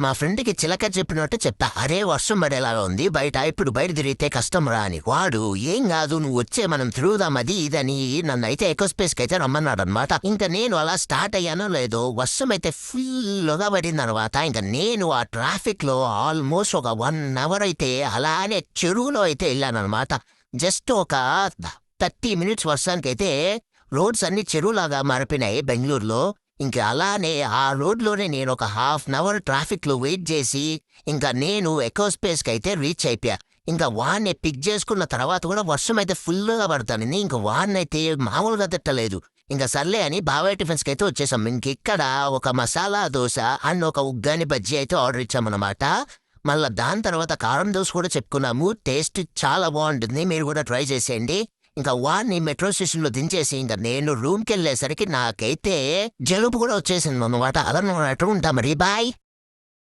మా ఫ్రెండ్కి చిలక చెప్పినట్టు చెప్పా. అరే వర్షం పడేలాగా ఉంది బయట, ఇప్పుడు బయట తిరిగితే కష్టం రా అని. వాడు ఏం కాదు నువ్వు వచ్చే మనం తిరుగుదాం అది ఇదని నన్ను అయితే ఎకో స్పేస్కి అయితే రమ్మన్నాడు అనమాట. ఇంకా నేను అలా స్టార్ట్ అయ్యానో లేదో వర్షం అయితే ఫుల్గా పడింది అనమాట. ఇంకా నేను ఆ ట్రాఫిక్ లో ఆల్మోస్ట్ ఒక 1 అవర్ అయితే అలానే చెరువులో అయితే వెళ్ళానమాట. జస్ట్ ఒక 30 మినిట్స్ వర్షానికైతే రోడ్స్ అన్ని చెరువులాగా మారిపోయినాయి బెంగళూరులో. ఇంకా అలానే ఆ రోడ్లోనే నేను ఒక ½ అవర్ ట్రాఫిక్లో వెయిట్ చేసి ఇంకా నేను ఎకో స్పేస్కి అయితే రీచ్ అయిపోయా. ఇంకా వాడిని పిక్ చేసుకున్న తర్వాత కూడా వర్షం అయితే ఫుల్గా పడతానండి. ఇంకా వాడిని అయితే మామూలుగా తిట్టలేదు. ఇంకా సర్లే అని బాబాయ్ టిఫిన్స్కి అయితే వచ్చేసాం. ఇంకిక్కడ ఒక మసాలా దోశ అండ్ ఒక ఉగ్గాని బజ్జీ అయితే ఆర్డర్ ఇచ్చామన్నమాట. మళ్ళీ దాని తర్వాత కారం దోశ కూడా చెప్పుకున్నాము. టేస్ట్ చాలా బాగుంటుంది, మీరు కూడా ట్రై చేసేయండి. ఇంకా వాడిని మెట్రో స్టేషన్లో దించేసి ఇంకా నేను రూమ్కి వెళ్ళేసరికి నాకైతే జలుబు కూడా వచ్చేసింది అన్నమాట. అలా ఎట్లా ఉంటా మరి బాయ్.